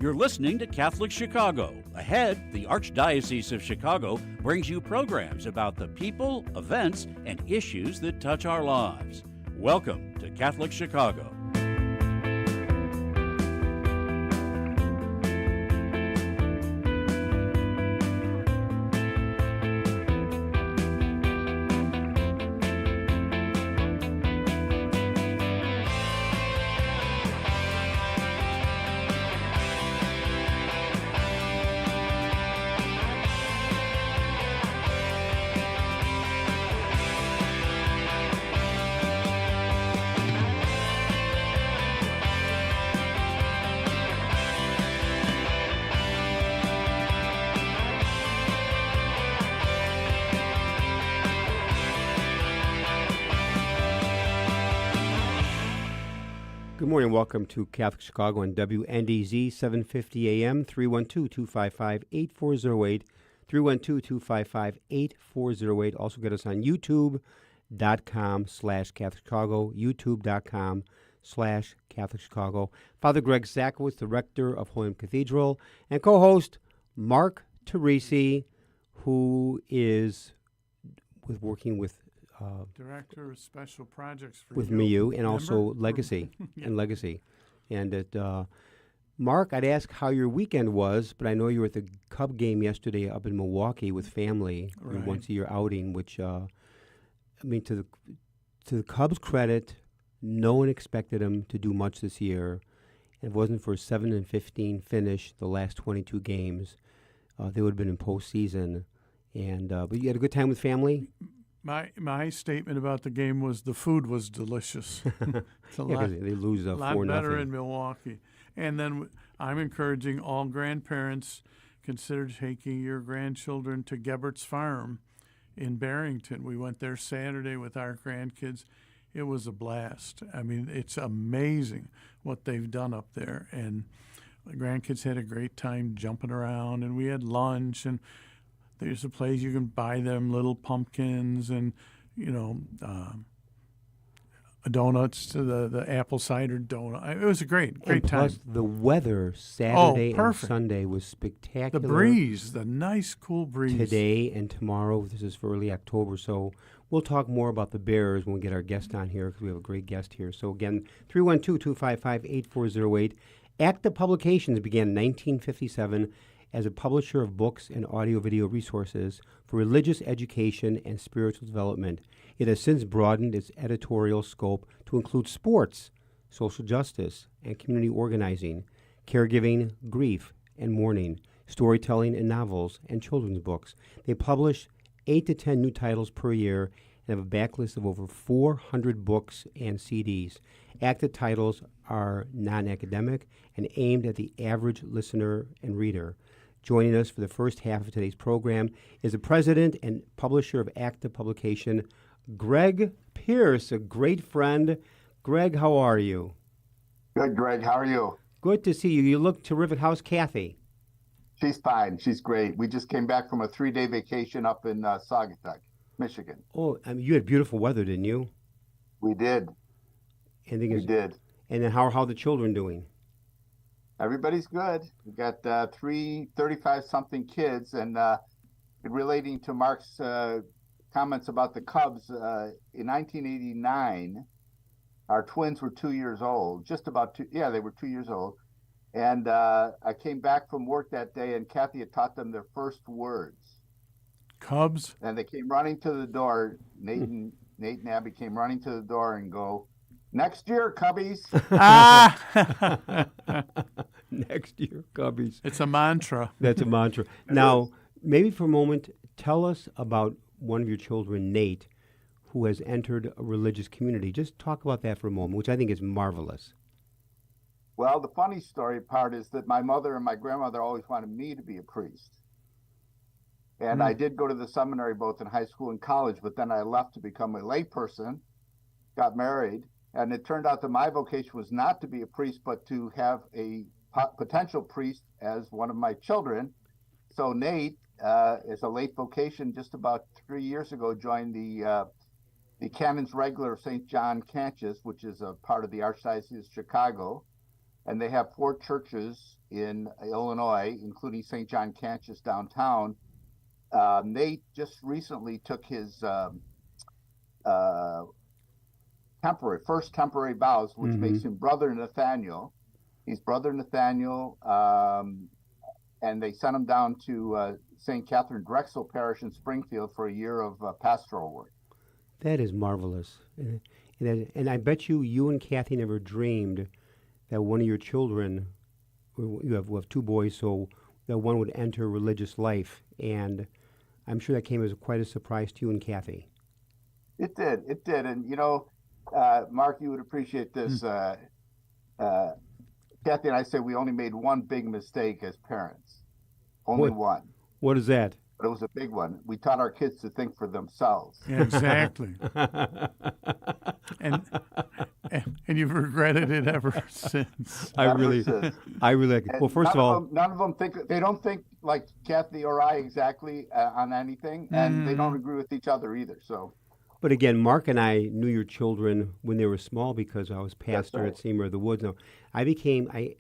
You're listening to Catholic Chicago. Ahead, the Archdiocese of Chicago brings you programs about the people, events, and issues that touch our lives. Welcome to Catholic Chicago. Good morning. Welcome to Catholic Chicago on WNDZ 750 AM, 312-255-8408, 312-255-8408. Also get us on youtube.com/Catholic Chicago, youtube.com/Catholic Chicago. Father Greg Sakowitz, the rector of Holy Cathedral, and co-host Mark Teresi, who is working with Director of Special Projects for with you. MIU, and Remember? also Legacy and Legacy. And Mark, I'd ask how your weekend was, but I know you were at the Cub game yesterday up in Milwaukee with family, your Right. once-a-year outing, which, I mean, to the Cubs' credit, no one expected them to do much this year. And if it wasn't for a 7-15 finish the last 22 games, they would have been in postseason. And but you had a good time with family? My statement about the game was the food was delicious. It's a lot, they lose lot 4-0. better in Milwaukee. And then I'm encouraging all grandparents, consider taking your grandchildren to Gebbert's Farm in Barrington. We went there Saturday with our grandkids. It was a blast. I mean, it's amazing what they've done up there. And the grandkids had a great time jumping around, and we had lunch, and there's a place you can buy them little pumpkins and, donuts to the apple cider donut. It was a great And time. plus, the weather Saturday and perfect. Sunday was spectacular. The breeze, the nice, cool breeze. Today and tomorrow, this is for early October, so we'll talk more about the Bears when we get our guest on here, because we have a great guest here. So again, 312-255-8408. ACTA Publications began in 1957 as a publisher of books and audio-video resources for religious education and spiritual development. It has since broadened its editorial scope to include sports, social justice, and community organizing, caregiving, grief, and mourning, storytelling and novels, and children's books. They publish 8 to 10 new titles per year and have a backlist of over 400 books and CDs. ACTA titles are non-academic and aimed at the average listener and reader. Joining us for the first half of today's program is the president and publisher of ACTA Publication, Greg Pierce, a great friend. Greg, how are you? Good, Greg. How are you? Good to see you. You look terrific. How's Kathy? She's fine. She's great. We just came back from a 3-day vacation up in Saugatuck, Michigan. Oh, I mean, you had beautiful weather, didn't you? We did. And We did. And then how are the children doing? Everybody's good. We got 3 35-something kids, and relating to Mark's comments about the Cubs, in 1989, our twins were 2 years old, just about 2. Yeah, they were 2 years old. And I came back from work that day, and Kathy had taught them their first words. Cubs. And they came running to the door. Nate and Abby came running to the door and go, "Next year, Cubbies." Next year, Cubbies. It's a mantra. That's a mantra. Now, maybe for a moment, tell us about one of your children, Nate, who has entered a religious community. Just talk about that for a moment, which I think is marvelous. Well, the funny story part is that my mother and my grandmother always wanted me to be a priest. And I did go to the seminary both in high school and college, but then I left to become a layperson, got married, and it turned out that my vocation was not to be a priest, but to have a potential priest as one of my children. So Nate, as a late vocation, just about 3 years ago, joined the Canons Regular of St. John Cantius, which is a part of the Archdiocese of Chicago. and they have 4 churches in Illinois, including St. John Cantius downtown. Nate just recently took his first temporary vows, which makes him Brother Nathaniel. He's Brother Nathaniel, and they sent him down to St. Catherine Drexel Parish in Springfield for a year of pastoral work. That is marvelous. And I bet you and Kathy never dreamed that one of your children, you have 2 boys, so that one would enter religious life. And I'm sure that came as quite a surprise to you and Kathy. It did. And, Mark, you would appreciate this. Kathy and I say we only made one big mistake as parents. Only one. What is that? But it was a big one. We taught our kids to think for themselves. Yeah, exactly. and you've regretted it ever since. I really well, first of all, none of them think, they don't think like Kathy or I exactly on anything, and they don't agree with each other either. So. But again, Mark and I knew your children when they were small because I was pastor at St. Mary of the Woods. Now, I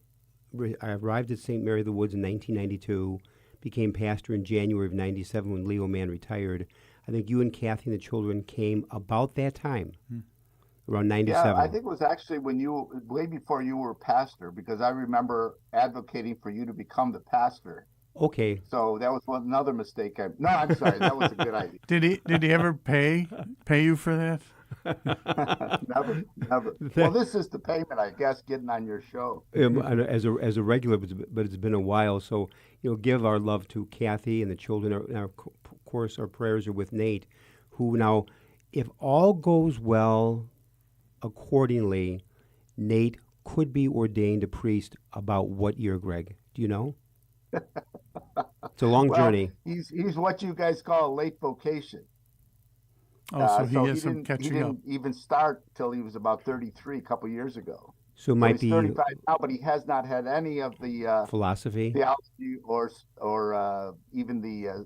arrived at St. Mary of the Woods in 1992, became pastor in January of 97 when Leo Mann retired. I think you and Kathy and the children came about that time, around 97. Yeah, I think it was actually way before you were pastor, because I remember advocating for you to become the pastor. Okay. So that was another mistake. I'm sorry. That was a good idea. Did he ever pay you for that? Never. Well, this is the payment, I guess, getting on your show. As a regular, but it's been a while. So, give our love to Kathy and the children. Of course, our prayers are with Nate, who now, if all goes well accordingly, Nate could be ordained a priest about what year, Greg? Do you know? It's a long journey. He's what you guys call a late vocation. So he has some catching up. He didn't even start till he was about 33 a couple years ago. So might he's 35 now, but he has not had any of the philosophy, theology, or even the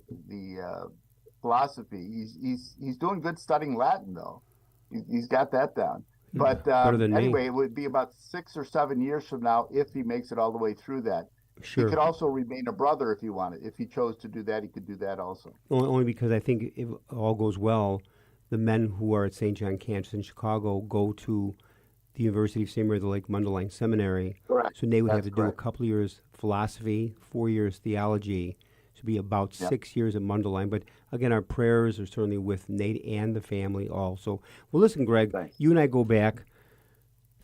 philosophy. He's doing good studying Latin though. He's got that down. But anyway, it would be about 6 or 7 years from now if he makes it all the way through that. Sure. He could also remain a brother if he wanted. If he chose to do that, he could do that also. Only because I think if all goes well, the men who are at St. John Cantius in Chicago go to the University of St. Mary of the Lake Mundelein Seminary. Correct. So they would have to do a couple of years philosophy, 4 years theology. So be about 6 years at Mundelein. But again, our prayers are certainly with Nate and the family also. Well, listen, Greg, you and I go back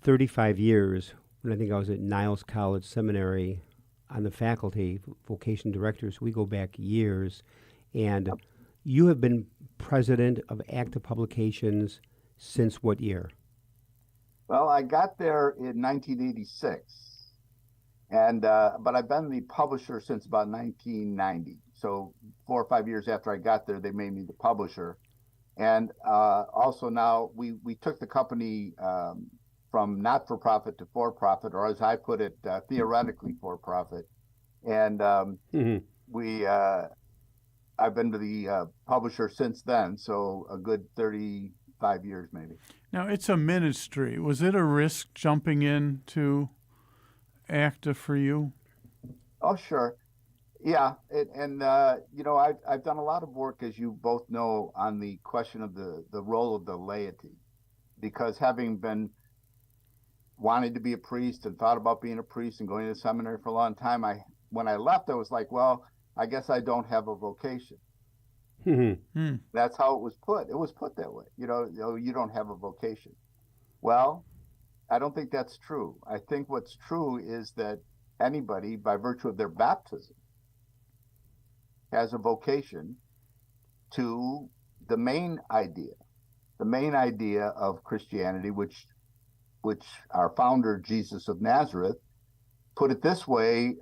35 years when I think I was at Niles College Seminary on the faculty, vocation directors. We go back years. And you have been president of ACTA Publications since what year? Well, I got there in 1986, and but I've been the publisher since about 1990. So 4 or 5 years after I got there, they made me the publisher. And also now we took the company from not-for-profit to for-profit, or as I put it, theoretically for-profit. And I've been to the publisher since then, so a good 35 years maybe. Now, it's a ministry. Was it a risk jumping into ACTA for you? Oh, sure. Yeah, I've done a lot of work, as you both know, on the question of the role of the laity, because having been wanting to be a priest and thought about being a priest and going to seminary for a long time, when I left, I was like, well, I guess I don't have a vocation. That's how it was put. It was put that way. You don't have a vocation. Well, I don't think that's true. I think what's true is that anybody, by virtue of their baptism, has a vocation to the main idea of Christianity, which our founder, Jesus of Nazareth, put it this way.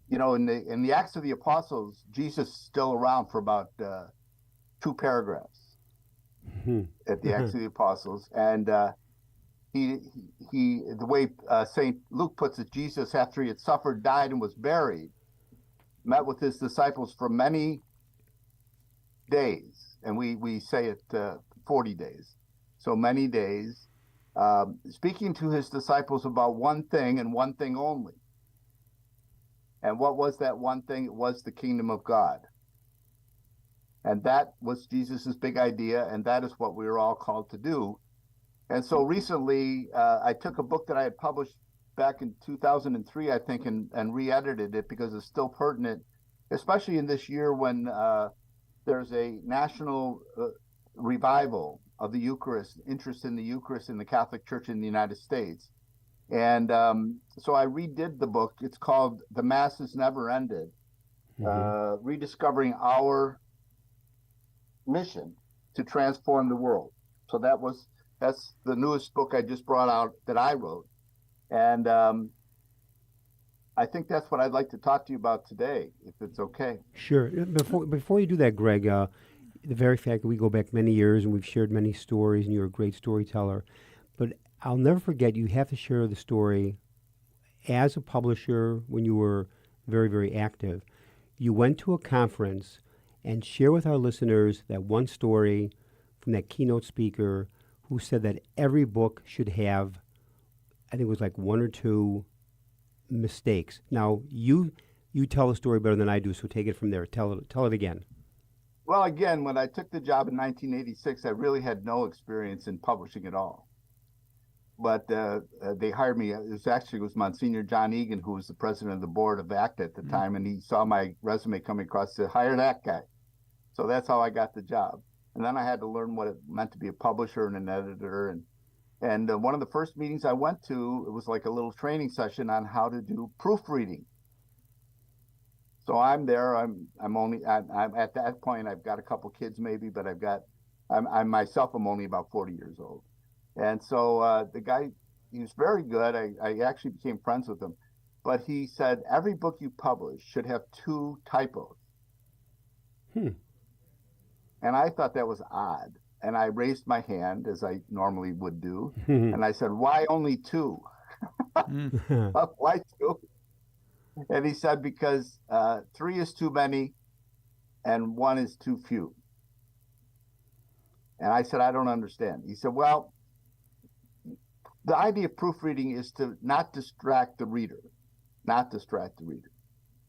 In the Acts of the Apostles, Jesus is still around for about 2 paragraphs at the Acts of the Apostles, and the way St. Luke puts it, Jesus, after he had suffered, died, and was buried, met with his disciples for many days, and we say it 40 days, so many days, speaking to his disciples about one thing and one thing only. And what was that one thing? It was the kingdom of God. And that was Jesus's big idea, and that is what we were all called to do. And so recently, I took a book that I had published back in 2003, I think, and re-edited it because it's still pertinent, especially in this year when there's a national revival of the Eucharist, interest in the Eucharist in the Catholic Church in the United States. And so I redid the book. It's called The Mass Is Never Ended, Rediscovering Our Mission to Transform the World. So that's the newest book I just brought out that I wrote. And I think that's what I'd like to talk to you about today, if it's okay. Sure. Before you do that, Greg, the very fact that we go back many years and we've shared many stories and you're a great storyteller, but I'll never forget, you have to share the story as a publisher when you were very, very active. You went to a conference and share with our listeners that one story from that keynote speaker who said that every book should have, I think it was like one or two mistakes. Now, you tell the story better than I do, so take it from there. Tell it again. Well, again, when I took the job in 1986, I really had no experience in publishing at all. But they hired me. It was Monsignor John Egan, who was the president of the board of ACTA at the time, and he saw my resume coming across, said, hire that guy. So that's how I got the job. And then I had to learn what it meant to be a publisher and an editor. And one of the first meetings I went to, it was like a little training session on how to do proofreading. So I'm there. I'm at that point, I've got a couple kids maybe, but I'm myself, I'm only about 40 years old. And so the guy, he was very good. I actually became friends with him. But he said, every book you publish should have 2 typos. And I thought that was odd. And I raised my hand, as I normally would do. And I said, why only 2? Why 2? And he said, because 3 is too many and 1 is too few. And I said, I don't understand. He said, well, the idea of proofreading is to not distract the reader.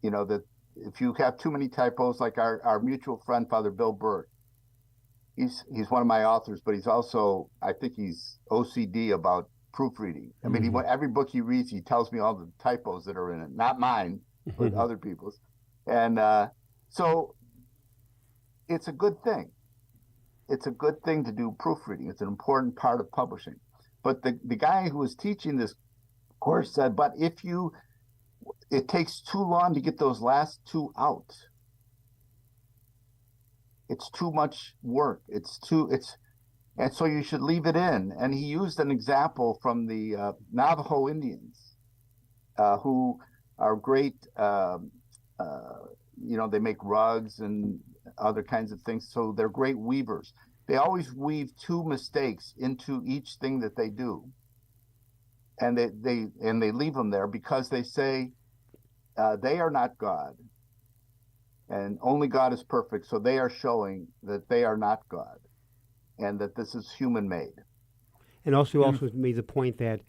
You know, that if you have too many typos, like our mutual friend, Father Bill Burke, he's one of my authors, but he's also, I think he's OCD about proofreading. I mean, every book he reads, he tells me all the typos that are in it, not mine, but other people's. And so it's a good thing. It's a good thing to do proofreading. It's an important part of publishing. But the guy who was teaching this course said, but it takes too long to get those last 2 out. It's too much work. And so you should leave it in. And he used an example from the Navajo Indians, who are great, they make rugs and other kinds of things. So they're great weavers. They always weave 2 mistakes into each thing that they do. And they leave them there because they say they are not God. And only God is perfect. So they are showing that they are not God and that this is human made. And also made the point that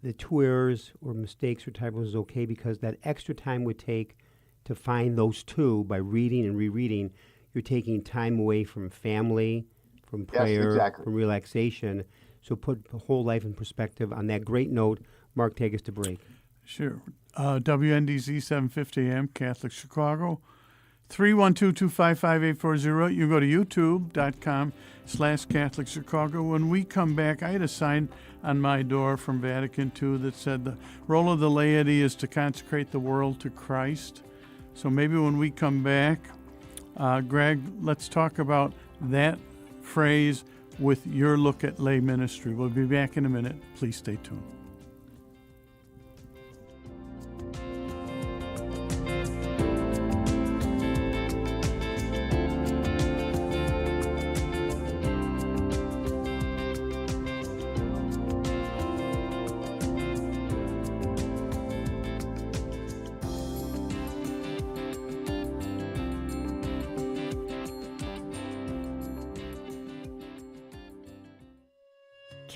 the 2 errors or mistakes or typos is okay because that extra time would take to find those 2 by reading and rereading. You're taking time away from family, from prayer, yes, exactly. from relaxation. So put the whole life in perspective. On that great note, Mark, take us to break. Sure. WNDZ 750 AM, Catholic Chicago. 312-255-840. You go to youtube.com/Catholic Chicago. When we come back, I had a sign on my door from Vatican II that said the role of the laity is to consecrate the world to Christ. So maybe when we come back, Greg, let's talk about that phrase with your look at lay ministry. We'll be back in a minute. Please stay tuned.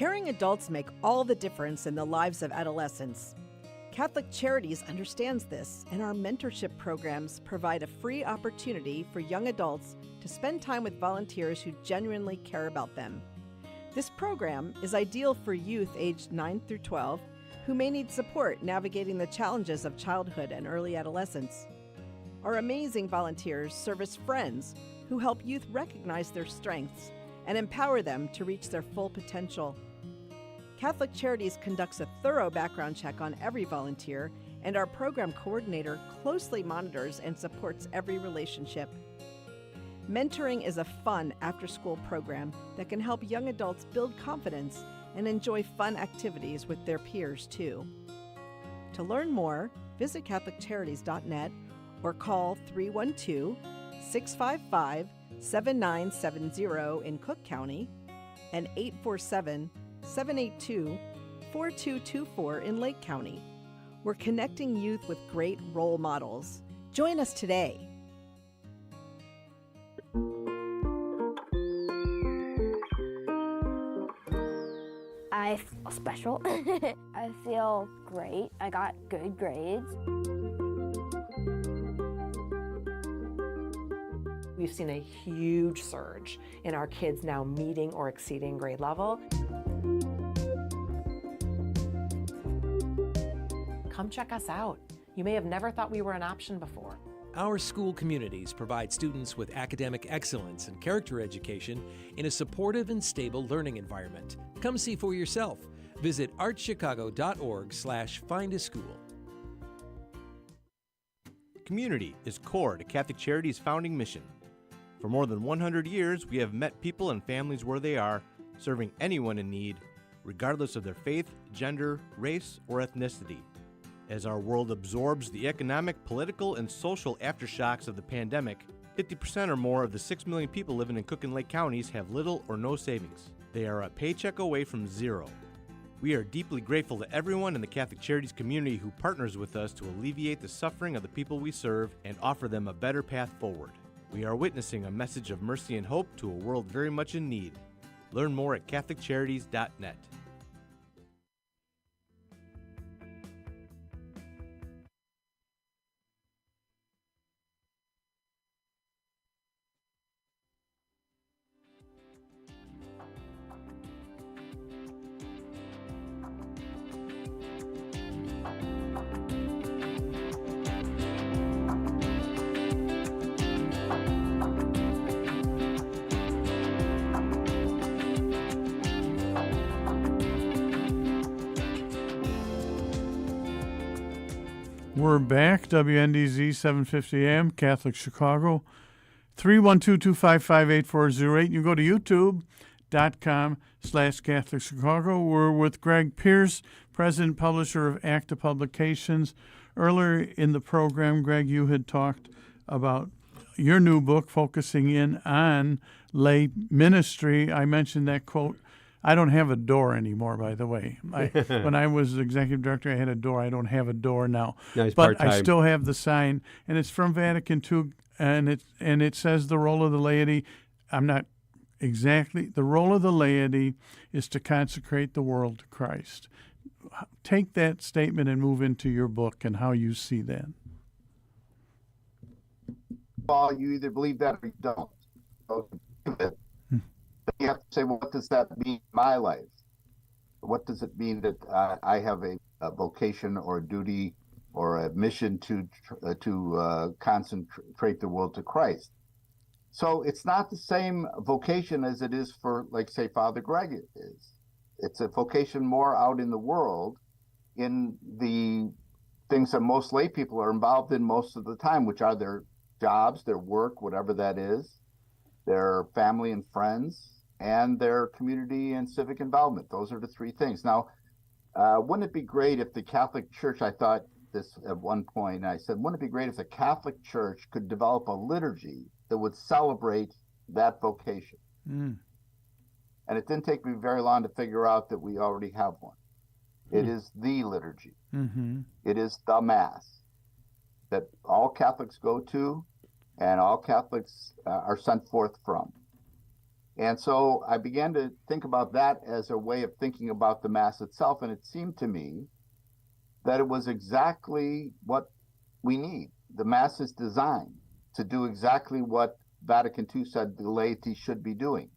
Caring adults make all the difference in the lives of adolescents. Catholic Charities understands this, and our mentorship programs provide a free opportunity for young adults to spend time with volunteers who genuinely care about them. This program is ideal for youth aged 9 through 12 who may need support navigating the challenges of childhood and early adolescence. Our amazing volunteers serve as friends who help youth recognize their strengths and empower them to reach their full potential. Catholic Charities conducts a thorough background check on every volunteer, and our program coordinator closely monitors and supports every relationship. Mentoring is a fun after-school program that can help young adults build confidence and enjoy fun activities with their peers, too. To learn more, visit CatholicCharities.net or call 312-655-7970 in Cook County and 847-782-4224 in Lake County. We're connecting youth with great role models. Join us today. I feel special. I feel great. I got good grades. We've seen a huge surge in our kids now meeting or exceeding grade level. Come check us out. You may have never thought we were an option before. Our school communities provide students with academic excellence and character education in a supportive and stable learning environment. Come see for yourself. Visit archchicago.org/findaschool. Community is core to Catholic Charities' founding mission. For more than 100 years, we have met people and families where they are, serving anyone in need, regardless of their faith, gender, race, or ethnicity. As our world absorbs the economic, political, and social aftershocks of the pandemic, 50% or more of the 6 million people living in Cook and Lake counties have little or no savings. They are a paycheck away from zero. We are deeply grateful to everyone in the Catholic Charities community who partners with us to alleviate the suffering of the people we serve and offer them a better path forward. We are witnessing a message of mercy and hope to a world very much in need. Learn more at CatholicCharities.net. We're back, WNDZ 750 AM, Catholic Chicago, 312-255-8408. You go to youtube.com/Catholic Chicago. We're with Greg Pierce, President Publisher of ACTA Publications. Earlier in the program, Greg, you had talked about your new book focusing in on lay ministry. I mentioned that quote. I don't have a door anymore, by the way. When I was executive director, I had a door. I don't have a door now. Nice, but part-time. I still have the sign, and it's from Vatican II, and it says the role of the laity. I'm not exactly. The role of the laity is to consecrate the world to Christ. Take that statement and move into your book and how you see that. Well, you either believe that or you don't. You have to say, well, what does that mean in my life? What does it mean that I have a vocation or a duty or a mission to concentrate the world to Christ? So it's not the same vocation as it is for, like, say, Father Greg is. It's a vocation more out in the world in the things that most lay people are involved in most of the time, which are their jobs, their work, whatever that is, their family and friends, and their community and civic involvement. Those are the three things. Now, wouldn't it be great if the Catholic Church, I thought this at one point, I said, wouldn't it be great if the Catholic Church could develop a liturgy that would celebrate that vocation? And it didn't take me very long to figure out that we already have one. It is the liturgy. It is the Mass that all Catholics go to and all Catholics are sent forth from. And so I began to think about that as a way of thinking about the Mass itself. And it seemed to me that it was exactly what we need. The Mass is designed to do exactly what Vatican II said the laity should be doing.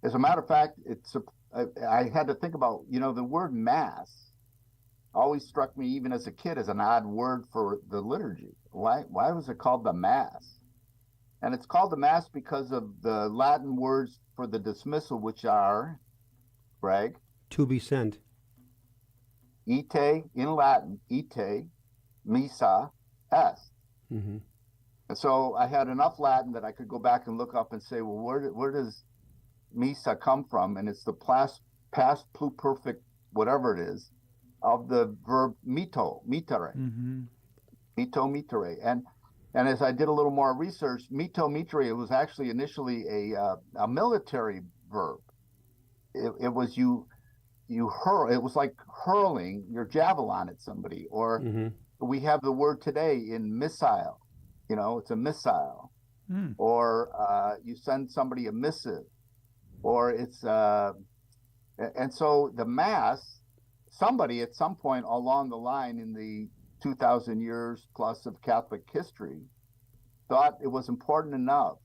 As a matter of fact, I had to think about, the word Mass always struck me even as a kid as an odd word for the liturgy. Why was it called the Mass? And it's called the Mass because of the Latin words for the dismissal, which are, Greg? To be sent. Ite, in Latin, ite, missa, est. Mm-hmm. And so I had enough Latin that I could go back and look up and say, well, where does missa come from? And it's the past pluperfect, whatever it is, of the verb mito, mitere. Mm-hmm. Mito, mitere. And as I did a little more research, mito, mitere, it was actually initially a military verb. It was you hurl. It was like hurling your javelin at somebody. Or we have the word today in missile. It's a missile. Or you send somebody a missive. Or it's and so the Mass, somebody at some point along the line in the 2,000 years plus of Catholic history thought it was important enough,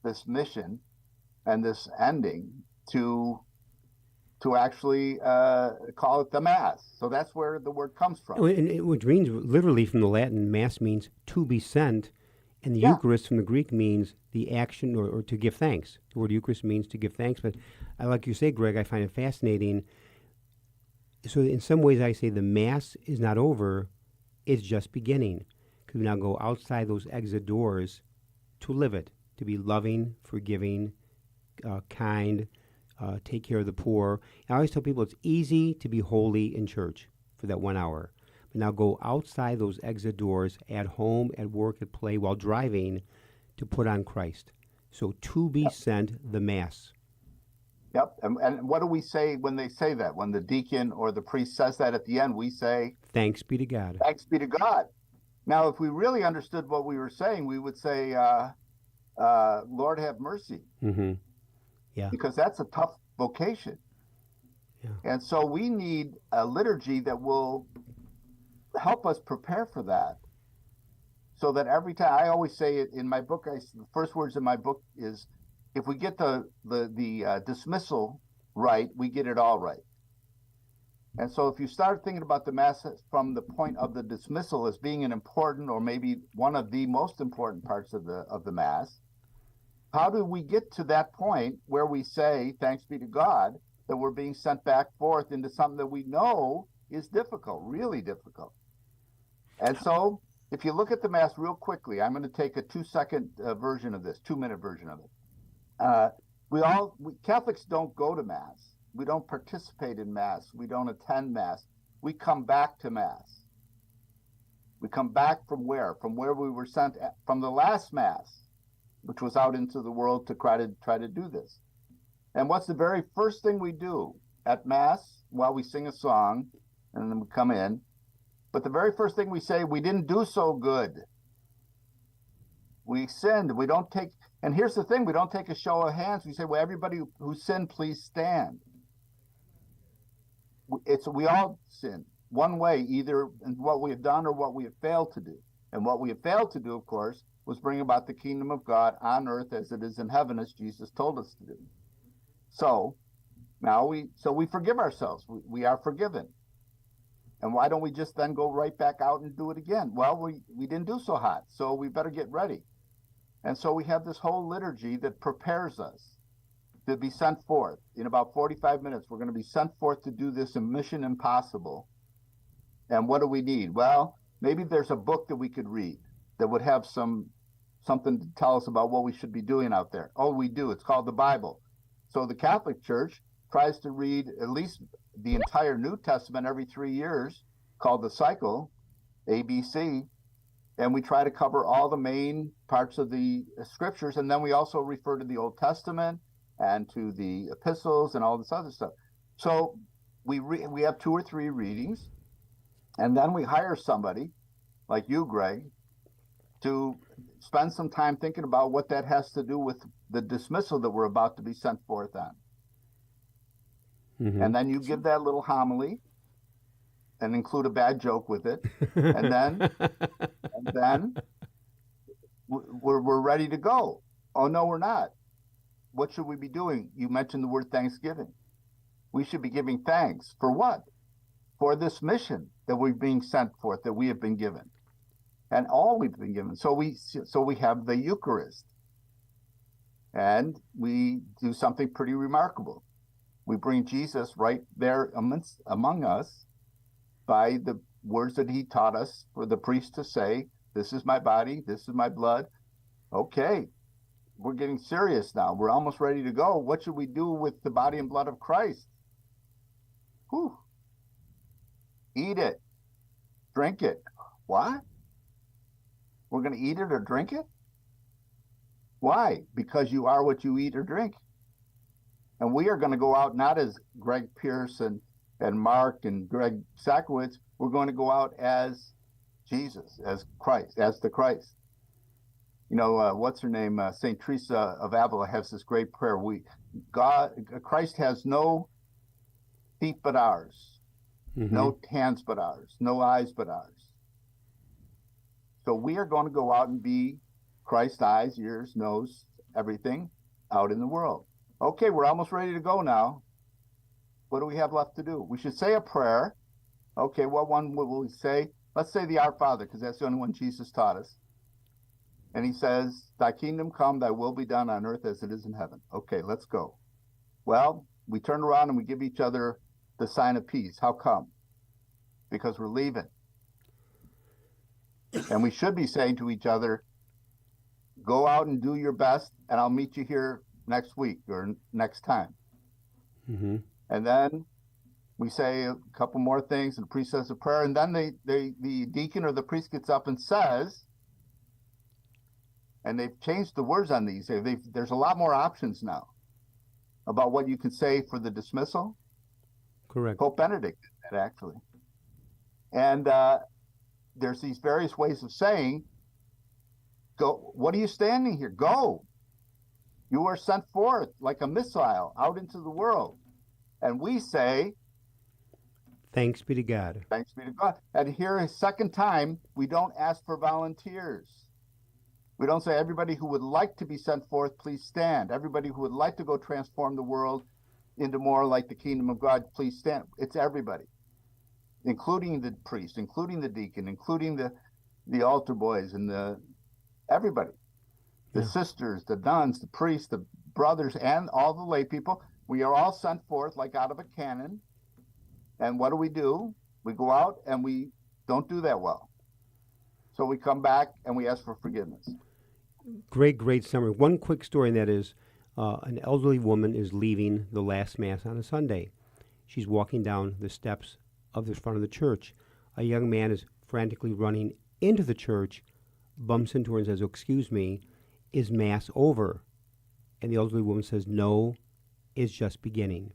this mission and this ending, to actually call it the Mass. So that's where the word comes from. Which means literally from the Latin, Mass means to be sent, and the Eucharist from the Greek means the action or to give thanks. The word Eucharist means to give thanks. But like you say, Greg, I find it fascinating. So in some ways I say the Mass is not over, it's just beginning. Because we now go outside those exit doors to live it, to be loving, forgiving, kind, take care of the poor. And I always tell people it's easy to be holy in church for that 1 hour. But now go outside those exit doors, at home, at work, at play, while driving, to put on Christ. So to be sent, the Mass. Yep. And what do we say when they say that? When the deacon or the priest says that at the end, we say, thanks be to God. Thanks be to God. Now, if we really understood what we were saying, we would say, Lord have mercy. Mm-hmm. Yeah. Because that's a tough vocation. Yeah. And so we need a liturgy that will help us prepare for that. So that every time, I always say it in my book, the first words in my book is, if we get the dismissal right, we get it all right. And so if you start thinking about the Mass from the point of the dismissal as being an important, or maybe one of the most important parts of the Mass, how do we get to that point where we say, thanks be to God, that we're being sent back forth into something that we know is difficult, really difficult? And so if you look at the Mass real quickly, I'm going to take a 2-second version of this, 2-minute version of it. Catholics don't go to Mass. We don't participate in Mass. We don't attend Mass. We come back to Mass. We come back from where? From where we were sent from the last Mass, which was out into the world to try to do this. And what's the very first thing we do at Mass? Well, we sing a song, and then we come in. But the very first thing we say, we didn't do so good. We sinned. We don't take, and here's the thing, we don't take a show of hands. We say, well, everybody who sinned, please stand. We all sin one way, either in what we have done or what we have failed to do. And what we have failed to do, of course, was bring about the kingdom of God on earth as it is in heaven, as Jesus told us to do. So now we forgive ourselves. We are forgiven. And why don't we just then go right back out and do it again? Well, we didn't do so hot, so we better get ready. And so we have this whole liturgy that prepares us to be sent forth. In about 45 minutes, we're going to be sent forth to do this mission impossible. And what do we need? Well, maybe there's a book that we could read that would have something to tell us about what we should be doing out there. Oh, we do. It's called the Bible. So the Catholic Church tries to read at least the entire New Testament every 3 years, called the cycle, ABC, and we try to cover all the main parts of the scriptures, and then we also refer to the Old Testament and to the epistles and all this other stuff. So we have 2 or 3 readings, and then we hire somebody like you, Greg, to spend some time thinking about what that has to do with the dismissal that we're about to be sent forth on. Mm-hmm. And then you give that little homily and include a bad joke with it. And then we're ready to go. Oh, no, we're not. What should we be doing? You mentioned the word Thanksgiving. We should be giving thanks for what? For this mission that we're being sent forth, that we have been given. And all we've been given. So we have the Eucharist. And we do something pretty remarkable. We bring Jesus right there among us by the words that he taught us for the priest to say, this is my body, this is my blood. Okay, we're getting serious now. We're almost ready to go. What should we do with the body and blood of Christ? Whew. Eat it. Drink it. What? We're going to eat it or drink it? Why? Because you are what you eat or drink. And we are going to go out not as Greg Pierce and Mark and Greg Sakowitz. We're going to go out as Jesus, as Christ, as the Christ. You know, what's her name? St. Teresa of Avila has this great prayer. Christ has no feet but ours, Mm-hmm. no hands but ours, no eyes but ours. So we are going to go out and be Christ's eyes, ears, nose, everything out in the world. Okay, we're almost ready to go now. What do we have left to do? We should say a prayer. Okay, what one will we say? Let's say the Our Father, because that's the only one Jesus taught us. And he says, thy kingdom come, thy will be done on earth as it is in heaven. Okay, let's go. Well, we turn around and we give each other the sign of peace. How come? Because we're leaving. And we should be saying to each other, go out and do your best, and I'll meet you here next week or next time. Mm-hmm. And then we say a couple more things, and the priest says a prayer, and then the deacon or the priest gets up and says, and they've changed the words on these. There's a lot more options now about what you can say for the dismissal. Correct. Pope Benedict did that, actually. And there's these various ways of saying, go. What are you standing here? Go. You are sent forth like a missile out into the world. And we say, thanks be to God. Thanks be to God. And here, a second time, we don't ask for volunteers. We don't say, everybody who would like to be sent forth, please stand. Everybody who would like to go transform the world into more like the kingdom of God, please stand. It's everybody, including the priest, including the deacon, including the altar boys and everybody, the sisters, the nuns, the priests, the brothers, and all the lay people. We are all sent forth like out of a cannon. And what do? We go out and we don't do that well. So we come back and we ask for forgiveness. Great summary. One quick story, and that is an elderly woman is leaving the last Mass on a Sunday. She's walking down the steps of the front of the church. A young man is frantically running into the church, bumps into her and says, excuse me, is Mass over? And the elderly woman says, no, it's just beginning,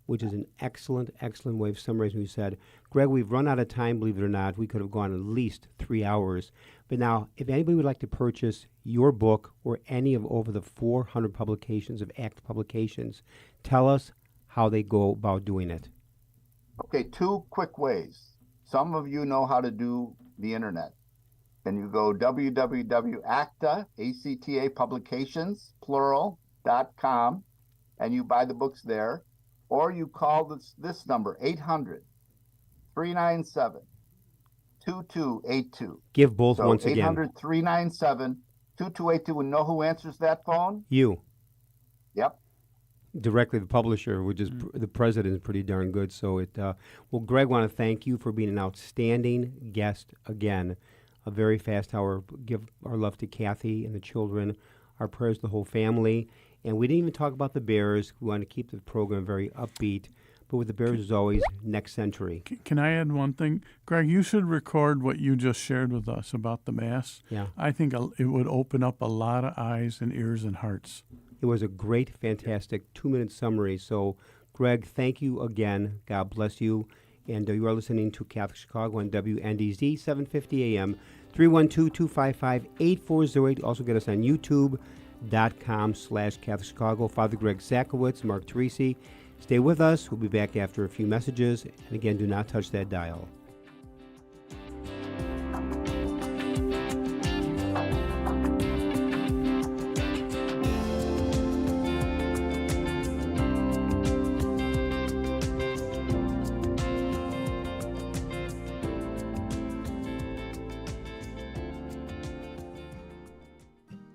which is an excellent way of summarizing what you said. Greg, we've run out of time, believe it or not. We could have gone at least 3 hours. But now, if anybody would like to purchase your book or any of over the 400 publications of ACTA Publications, tell us how they go about doing it. Okay, 2 quick ways. Some of you know how to do the internet. And you go www.acta, ACTA Publications, plural.com, and you buy the books there. Or you call this number, 800-397-2282. Give both once again. 800-397-2282. And know who answers that phone? You. Yep. Directly the publisher, which is the president, is pretty darn good. So well, Greg, want to thank you for being an outstanding guest again. A very fast hour. Give our love to Kathy and the children. Our prayers to the whole family. And we didn't even talk about the Bears. We want to keep the program very upbeat. But with the Bears, as always, next century. Can I add one thing? Greg, you should record what you just shared with us about the Mass. Yeah. I think it would open up a lot of eyes and ears and hearts. It was a great, fantastic 2-minute summary. So, Greg, thank you again. God bless you. And you are listening to Catholic Chicago on WNDZ 750 AM. 312-255-8408. Also get us on youtube.com/CatholicChicago. Father Greg Sakowicz, Mark Teresi. Stay with us. We'll be back after a few messages. And again, do not touch that dial.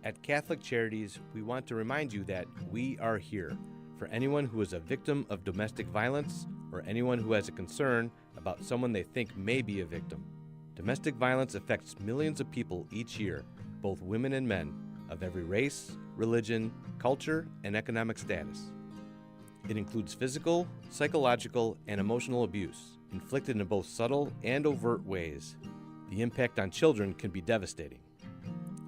At Catholic Charities, we want to remind you that we are here for anyone who is a victim of domestic violence or anyone who has a concern about someone they think may be a victim. Domestic violence affects millions of people each year, both women and men, of every race, religion, culture, and economic status. It includes physical, psychological, and emotional abuse, inflicted in both subtle and overt ways. The impact on children can be devastating.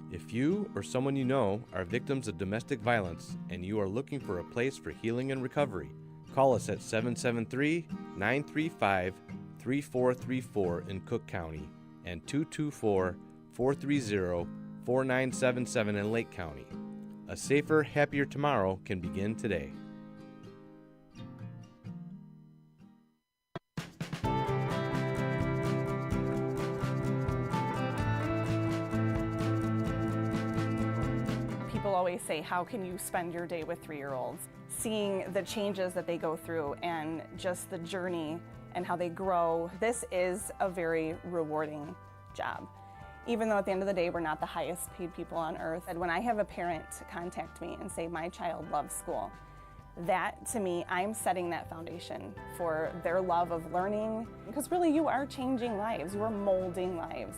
If you or someone you know are victims of domestic violence and you are looking for a place for healing and recovery, call us at 773-935-3434 in Cook County and 224-430-4977 in Lake County. A safer, happier tomorrow can begin today. People always say, how can you spend your day with 3-year-olds? Seeing the changes that they go through and just the journey and how they grow, this is a very rewarding job. Even though at the end of the day, we're not the highest paid people on earth. And when I have a parent contact me and say, my child loves school, that to me, I'm setting that foundation for their love of learning. Because really, you are changing lives. You are molding lives.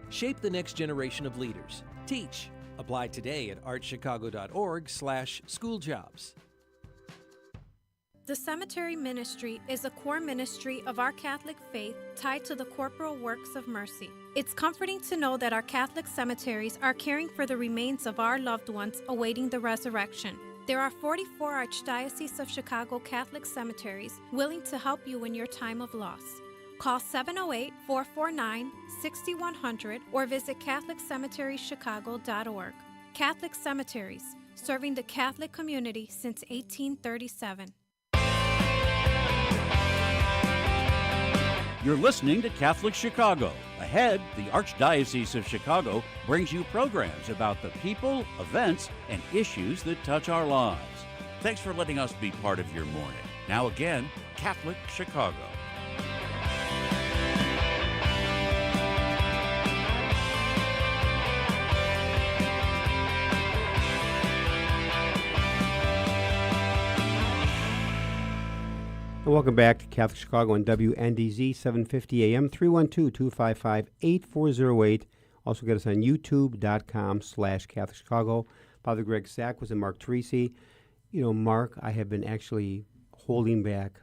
Shape the next generation of leaders. Teach. Apply today at archchicago.org/schooljobs. The Cemetery Ministry is a core ministry of our Catholic faith tied to the corporal works of mercy. It's comforting to know that our Catholic cemeteries are caring for the remains of our loved ones awaiting the resurrection. There are 44 Archdiocese of Chicago Catholic cemeteries willing to help you in your time of loss. Call 708-449-6100 or visit CatholicCemeteryChicago.org. Catholic Cemeteries, serving the Catholic community since 1837. You're listening to Catholic Chicago. Ahead, the Archdiocese of Chicago brings you programs about the people, events, and issues that touch our lives. Thanks for letting us be part of your morning. Now again, Catholic Chicago. Welcome back to Catholic Chicago on WNDZ 750 AM, 312-255-8408. Also get us on youtube.com/Catholic Chicago. Father Greg Sakowicz and Mark Teresi. You know, Mark, I have been actually holding back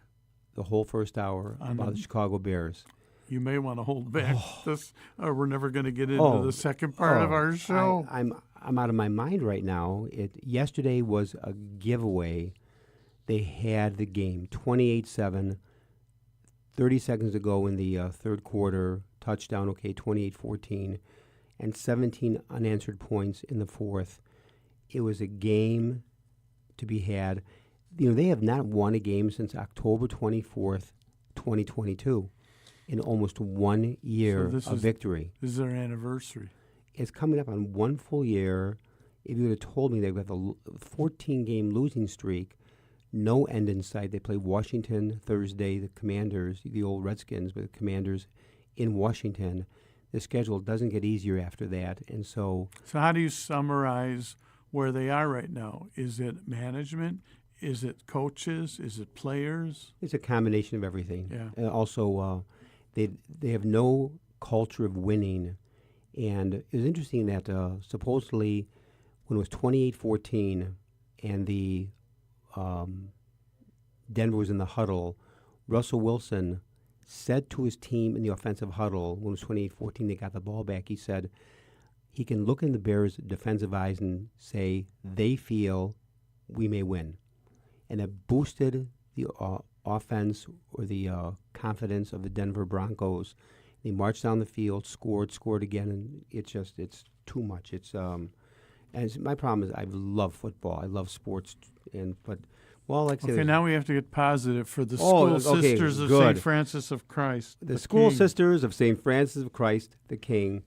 the whole first hour about the Chicago Bears. You may want to hold back this. We're never going to get into the second part of our show. I'm out of my mind right now. Yesterday was a giveaway. They had the game 28-7, 30 seconds to go in the third quarter, touchdown, 28-14, and 17 unanswered points in the fourth. It was a game to be had. You know, they have not won a game since October 24th, 2022, in almost 1 year of victory. This is their anniversary. It's coming up on 1 full year. If you would have told me they've got the 14-game losing streak, no end in sight. They play Washington Thursday, the Commanders, the old Redskins, but the Commanders in Washington. The schedule doesn't get easier after that. And so how do you summarize where they are right now? Is it management? Is it coaches? Is it players? It's a combination of everything. Yeah. Also, they have no culture of winning. And it was interesting that supposedly when it was 28-14 and the Denver was in the huddle, Russell Wilson said to his team in the offensive huddle, when it was 28-14, they got the ball back, he said he can look in the Bears' defensive eyes and say, they feel we may win. And it boosted the offense or the confidence of the Denver Broncos. They marched down the field, scored again, and it's too much. My problem is I love football. I love sports, like I said. Okay, now we have to get positive for the School Sisters of St. Francis of Christ. The School Sisters of St. Francis of Christ, the King,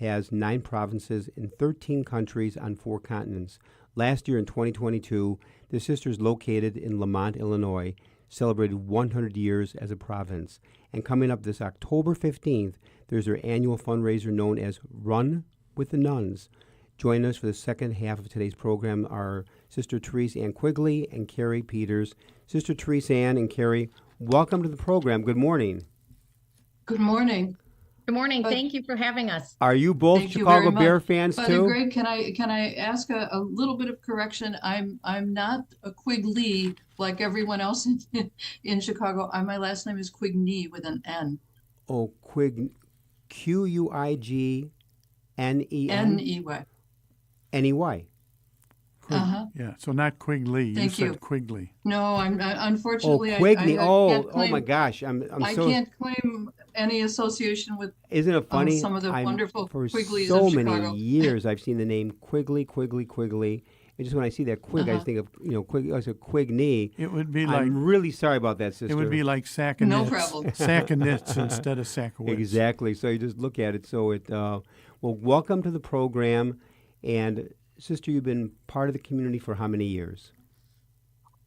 has 9 provinces in 13 countries on 4 continents. Last year in 2022, the sisters located in Lamont, Illinois, celebrated 100 years as a province. And coming up this October 15th, there's their annual fundraiser known as Run with the Nuns. Join us for the second half of today's program are Sister Therese Ann Quigley and Carrie Peters. Sister Therese Ann and Carrie, welcome to the program. Good morning. Good morning. Good morning. Thank you for having us. Are you both Chicago Bear fans Father too? Greg, can I ask a little bit of correction? I'm not a Quigley like everyone else in Chicago. My last name is Quigney with an N. Oh, Q-U-I-G-N-E-N? N-E-Y. N-E-Y. Uh-huh. Yeah, so not Quigley. Thank you you. said Quigley. No, I'm unfortunately. Quigley. I My gosh! I can't claim any association with. Isn't it funny? Some of the wonderful Quigleys so of many Chicago. years, I've seen the name Quigley. And just when I see that Quig, I just think of Quig. I said Quigney. It would be like. I'm really sorry about that, sister. It would be like sack of No knits. problem. Sack of knits instead of sack of wits. Exactly. So you just look at it. So well, welcome to the program, and sister, you've been part of the community for how many years?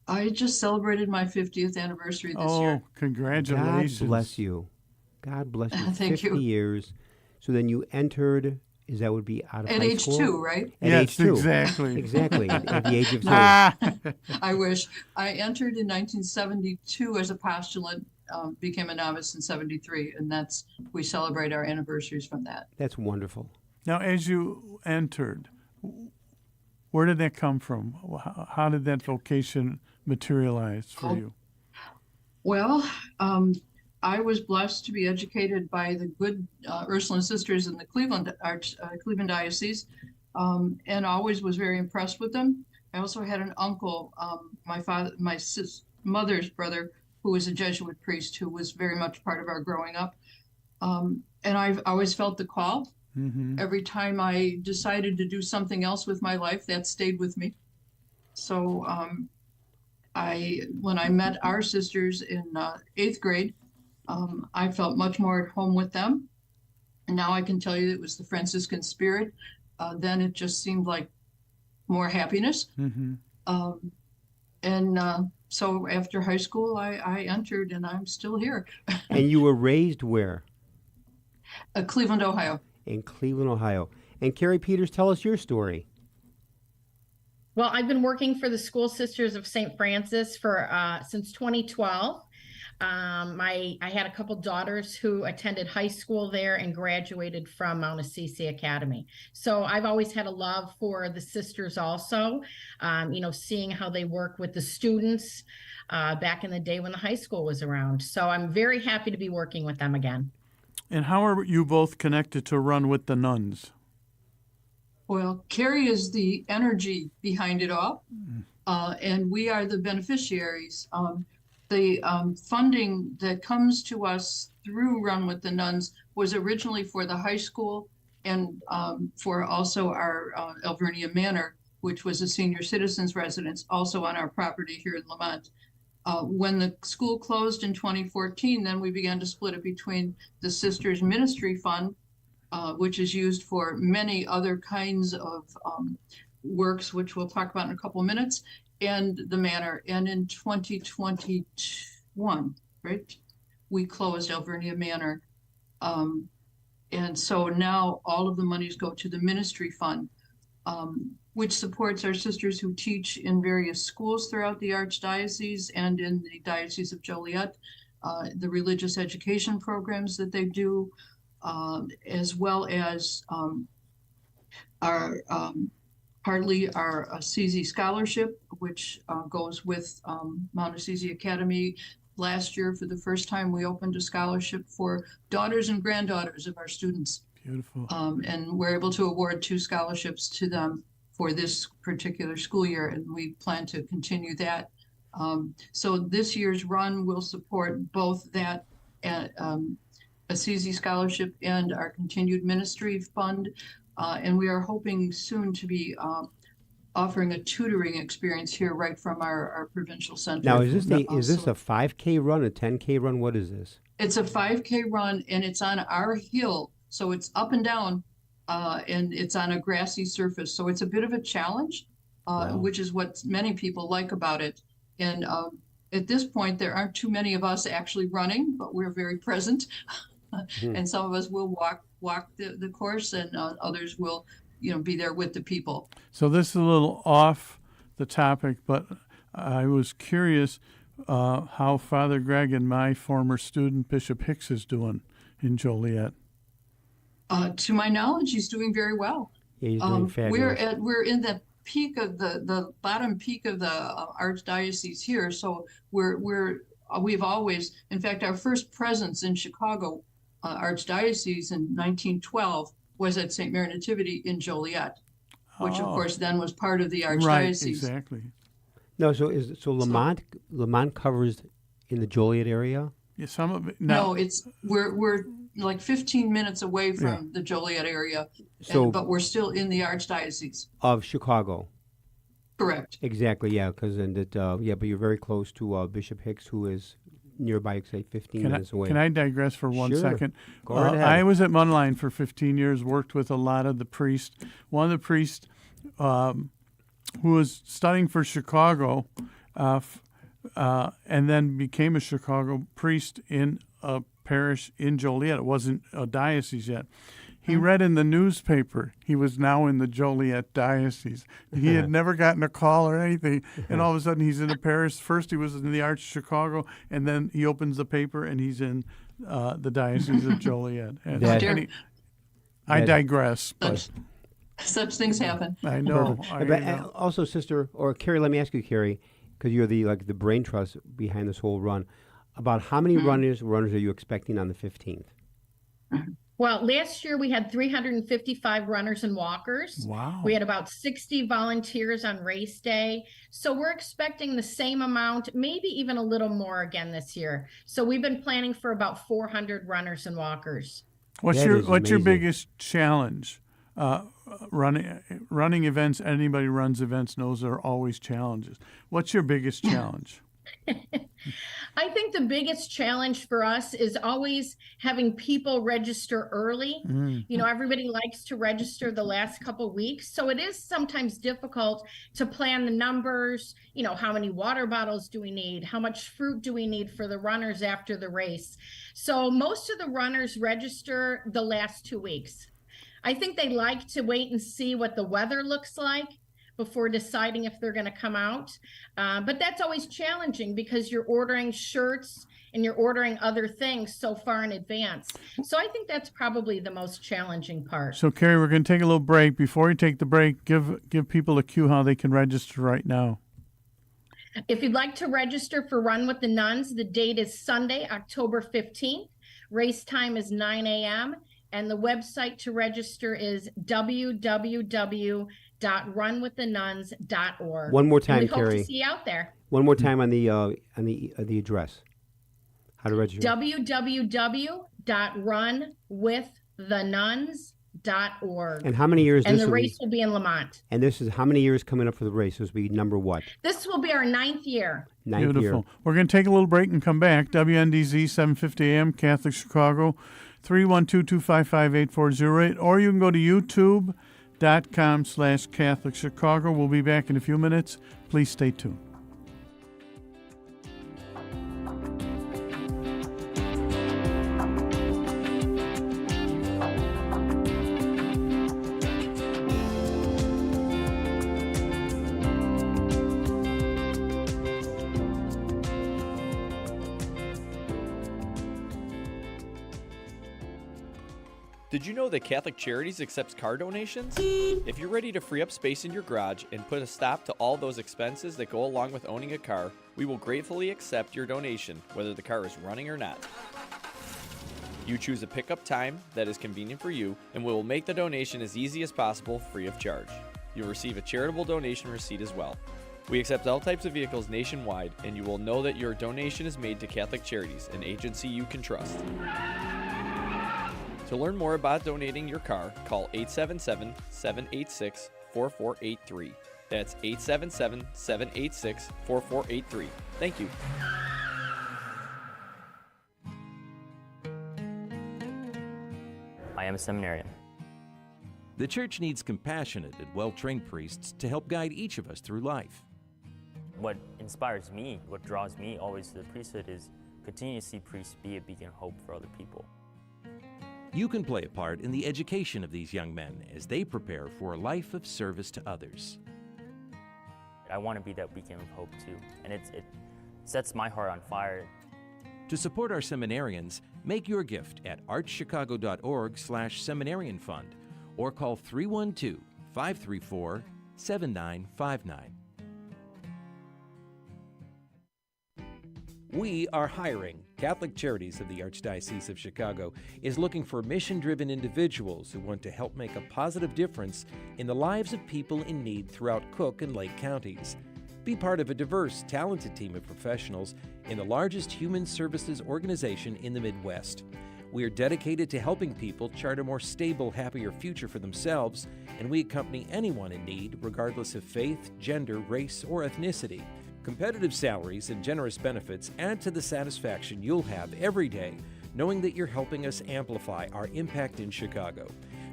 I just celebrated my 50th anniversary this year. Oh, congratulations! God bless you. God bless you. Thank 50 you. years. So then you entered. Is that would be out of At high age school? 2, right? At Yes, age 2. exactly. Exactly. At the age of 2. I wish. I entered in 1972 as a postulant, became a novice in 73, and we celebrate our anniversaries from that. That's wonderful. Now, as you entered, where did that come from? How did that vocation materialize for you? Well, I was blessed to be educated by the good Ursuline sisters in the Cleveland Diocese, and always was very impressed with them. I also had an uncle, my mother's brother, who was a Jesuit priest, who was very much part of our growing up. And I've always felt the call. Mm-hmm. Every time I decided to do something else with my life, that stayed with me. So when I met our sisters in 8th grade, I felt much more at home with them. And now I can tell you it was the Franciscan spirit. Then it just seemed like more happiness. Mm-hmm. So after high school, I entered, and I'm still here. And you were raised where? Cleveland, Ohio. In Cleveland, Ohio. And Carrie Peters, tell us your story. Well, I've been working for the School Sisters of St. Francis since 2012. I had a couple daughters who attended high school there and graduated from Mount Assisi Academy. So I've always had a love for the sisters also, seeing how they work with the students back in the day when the high school was around. So I'm very happy to be working with them again. And how are you both connected to Run with the Nuns? Well, Carrie is the energy behind it all, and we are the beneficiaries. The funding that comes to us through Run with the Nuns was originally for the high school and for also our Alvernia Manor, which was a senior citizens residence, also on our property here in Lamont. When the school closed in 2014, then we began to split it between the Sisters Ministry Fund, which is used for many other kinds of works, which we'll talk about in a couple of minutes, and the manor. And in 2021, right, we closed Alvernia Manor. And so now all of the monies go to the ministry fund, which supports our sisters who teach in various schools throughout the Archdiocese and in the Diocese of Joliet, the religious education programs that they do, as well as partly our Assisi Scholarship, which goes with Mount Assisi Academy. Last year, for the first time, we opened a scholarship for daughters and granddaughters of our students. Beautiful. And we're able to award 2 scholarships to them for this particular school year, and we plan to continue that. So this year's run will support both that Assisi Scholarship and our Continued Ministry Fund. And we are hoping soon to be offering a tutoring experience here right from our provincial center. Now, is this a 5K run, a 10K run? What is this? It's a 5K run, and it's on our hill, so it's up and down, and it's on a grassy surface. So it's a bit of a challenge, Wow. which is what many people like about it. And at this point, there aren't too many of us actually running, but we're very present. And some of us will walk the course, and others will, be there with the people. So this is a little off the topic, but I was curious how Father Greg and my former student, Bishop Hicks, is doing in Joliet. To my knowledge, he's doing very well. Yeah, he's doing fabulous. We're in the peak of the bottom peak of the archdiocese here. So we've always, in fact, our first presence in Chicago archdiocese in 1912 was at St. Mary Nativity in Joliet, which of course then was part of the archdiocese. Right, exactly. No, so Lamont covers in the Joliet area? Yeah, some of it. No, we're like 15 minutes away from the Joliet area, but we're still in the archdiocese of Chicago. Correct. Exactly, yeah, because but you're very close to Bishop Hicks, who is nearby, say 15 minutes away. Can I digress for 1 second? Go right ahead. I was at Munline for 15 years, worked with a lot of the priests. One of the priests who was studying for Chicago and then became a Chicago priest in a parish in Joliet. It wasn't a diocese yet. He read in the newspaper he was now in the Joliet diocese. He had never gotten a call or anything, and all of a sudden he's in a parish. First he was in the Arch of Chicago, and then he opens the paper and he's in the Diocese of Joliet. I digress. But such things happen. I know. Also, Sister, or Carrie, let me ask you, Carrie, because you're the brain trust behind this whole run. About how many runners are you expecting on the 15th? Well, last year we had 355 runners and walkers. Wow. We had about 60 volunteers on race day. So we're expecting the same amount, maybe even a little more again this year. So we've been planning for about 400 runners and walkers. What's your biggest challenge? Running events, anybody who runs events knows there are always challenges. What's your biggest challenge? I think the biggest challenge for us is always having people register early. Everybody likes to register the last couple weeks. So it is sometimes difficult to plan the numbers. How many water bottles do we need? How much fruit do we need for the runners after the race? So most of the runners register the last 2 weeks. I think they like to wait and see what the weather looks like before deciding if they're going to come out. But that's always challenging because you're ordering shirts and you're ordering other things so far in advance. So I think that's probably the most challenging part. So, Carrie, we're going to take a little break. Before we take the break, give people a cue how they can register right now. If you'd like to register for Run with the Nuns, the date is Sunday, October 15th. Race time is 9 a.m. And the website to register is www.runwiththenuns.org. One more time, and we Carrie. hope to see you out there. One more time on the address. How to register? www.runwiththenuns.org. And how many years? And the race will be in Lamont. And this is how many years coming up for the race? This will be number what? This will be our 9th year. Beautiful. Year. We're going to take a little break and come back. WNDZ 750 AM, Catholic Chicago, 312-255-8408, or you can go to youtube.com/Catholic Chicago. We'll be back in a few minutes. Please stay tuned. Did you know that Catholic Charities accepts car donations? If you're ready to free up space in your garage and put a stop to all those expenses that go along with owning a car, we will gratefully accept your donation, whether the car is running or not. You choose a pickup time that is convenient for you, and we will make the donation as easy as possible free of charge. You'll receive a charitable donation receipt as well. We accept all types of vehicles nationwide, and you will know that your donation is made to Catholic Charities, an agency you can trust. To learn more about donating your car, call 877-786-4483. That's 877-786-4483. Thank you. I am a seminarian. The church needs compassionate and well-trained priests to help guide each of us through life. What inspires me, what draws me always to the priesthood is continue to see priests be a beacon of hope for other people. You can play a part in the education of these young men as they prepare for a life of service to others. I want to be that beacon of hope too, and it sets my heart on fire. To support our seminarians, make your gift at archchicago.org/seminarian fund or call 312-534-7959. We are hiring. Catholic Charities of the Archdiocese of Chicago is looking for mission-driven individuals who want to help make a positive difference in the lives of people in need throughout Cook and Lake counties. Be part of a diverse, talented team of professionals in the largest human services organization in the Midwest. We are dedicated to helping people chart a more stable, happier future for themselves, and we accompany anyone in need, regardless of faith, gender, race, or ethnicity. Competitive salaries and generous benefits add to the satisfaction you'll have every day knowing that you're helping us amplify our impact in Chicago.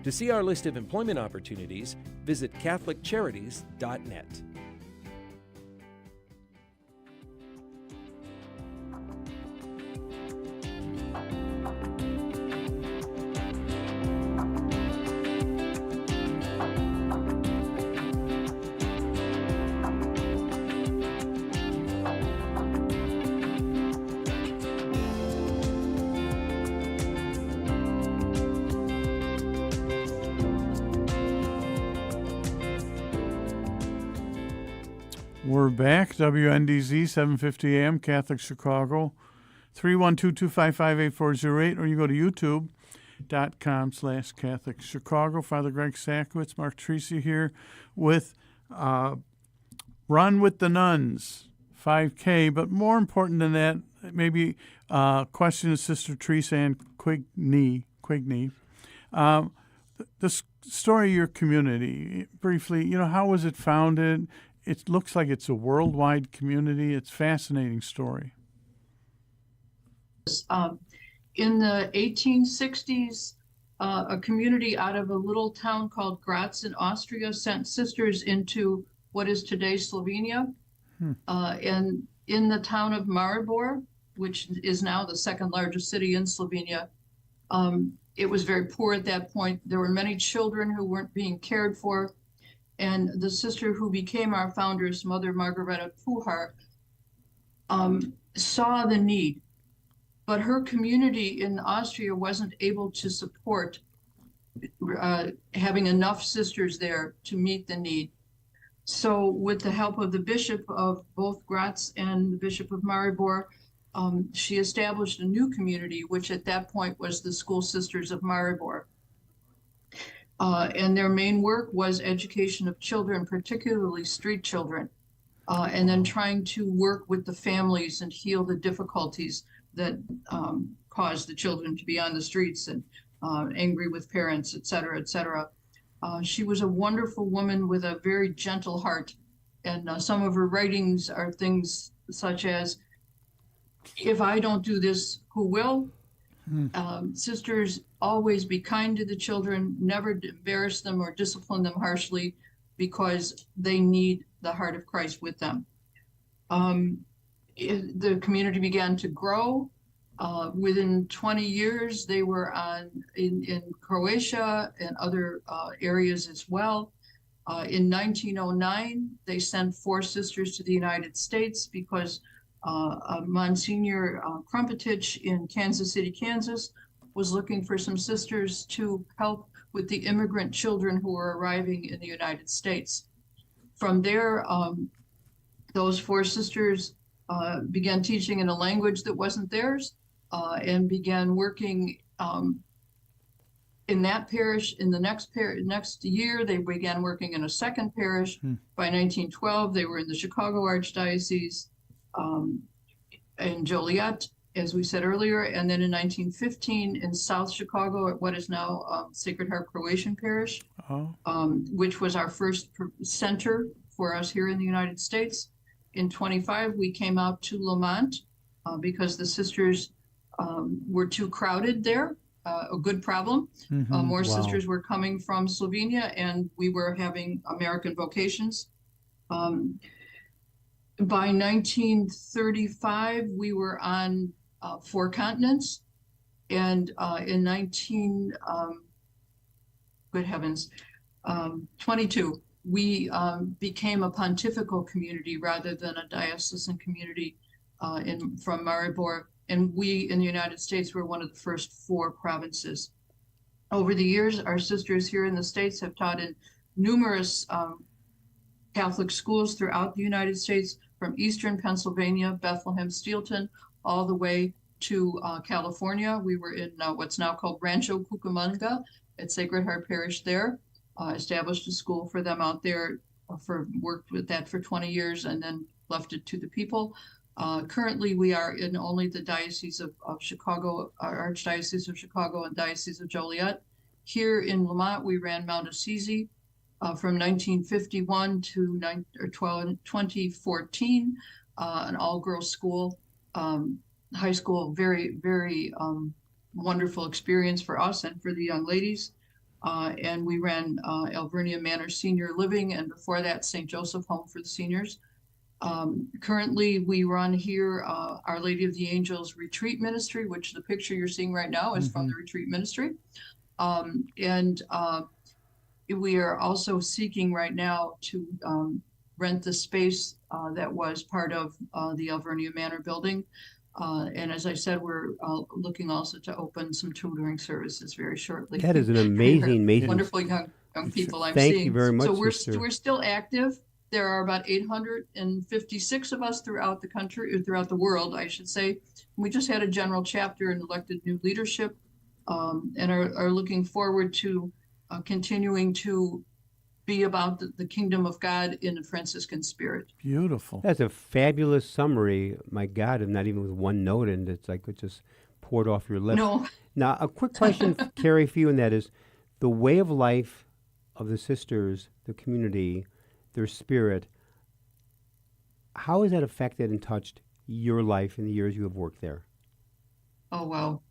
To see our list of employment opportunities, visit CatholicCharities.net. We're back, WNDZ, 750 AM, Catholic Chicago, 312-255-8408, or you go to youtube.com/Catholic Chicago. Father Greg Sakowitz, Mark Tracy here with Run with the Nuns, 5K. But more important than that, maybe question to Sister Teresa and Quigney. The story of your community, briefly, how was it founded? It looks like it's a worldwide community. It's a fascinating story. In the 1860s, a community out of a little town called Graz in Austria sent sisters into what is today Slovenia. And in the town of Maribor, which is now the second largest city in Slovenia, it was very poor at that point. There were many children who weren't being cared for. And the sister who became our founders, Mother Margareta Puhar, saw the need, but her community in Austria wasn't able to support having enough sisters there to meet the need. So with the help of the bishop of both Graz and the bishop of Maribor, she established a new community, which at that point was the School Sisters of Maribor. And their main work was education of children, particularly street children, and then trying to work with the families and heal the difficulties that caused the children to be on the streets and angry with parents, et cetera, et cetera. She was a wonderful woman with a very gentle heart. And some of her writings are things such as, if I don't do this, who will? Sisters, always be kind to the children, never embarrass them or discipline them harshly, because they need the heart of Christ with them. The community began to grow. Within 20 years, they were in Croatia and other areas as well. In 1909, they sent 4 sisters to the United States because Monsignor Krumpetich in Kansas City, Kansas, was looking for some sisters to help with the immigrant children who were arriving in the United States. From there, those 4 sisters began teaching in a language that wasn't theirs and began working in that parish. In the next year, they began working in a second parish. By 1912, they were in the Chicago Archdiocese, in Joliet, as we said earlier. And then in 1915 in South Chicago at what is now Sacred Heart Croatian Parish, which was our first center for us here in the United States. In 25, we came out to Lamont because the sisters were too crowded there, a good problem. More sisters were coming from Slovenia, and we were having American vocations. By 1935, we were on 4 continents, and in 22, we became a pontifical community rather than a diocesan community from Maribor, and we in the United States were one of the first 4 provinces. Over the years, our sisters here in the States have taught in numerous Catholic schools throughout the United States, from Eastern Pennsylvania, Bethlehem, Steelton, all the way to California. We were in what's now called Rancho Cucamonga at Sacred Heart Parish there, established a school for them out there, worked with that for 20 years and then left it to the people. Currently, we are in only the Diocese of Chicago, our Archdiocese of Chicago and Diocese of Joliet. Here in Lamont, we ran Mount Assisi from 1951 to 2014, an all-girls school, high school, very, very wonderful experience for us and for the young ladies. And we ran Alvernia Manor Senior Living, and before that, St. Joseph Home for the Seniors. Currently, we run here Our Lady of the Angels Retreat Ministry, which the picture you're seeing right now is from the Retreat Ministry. We are also seeking right now to rent the space that was part of the Alvernia Manor building. And as I said, we're looking also to open some tutoring services very shortly. That is an amazing wonderful young people I'm Thank seeing. you very much, So sister. we're still active. There are about 856 of us throughout the country, or throughout the world, I should say. We just had a general chapter and elected new leadership, and are looking forward to continuing to be about the kingdom of God in a Franciscan spirit. Beautiful. That's a fabulous summary. My God, and not even with one note, and it's like it just poured off your lips. No. Now, a quick question, Carrie, for you, and that is the way of life of the sisters, the community, their spirit. How has that affected and touched your life in the years you have worked there? Oh, wow.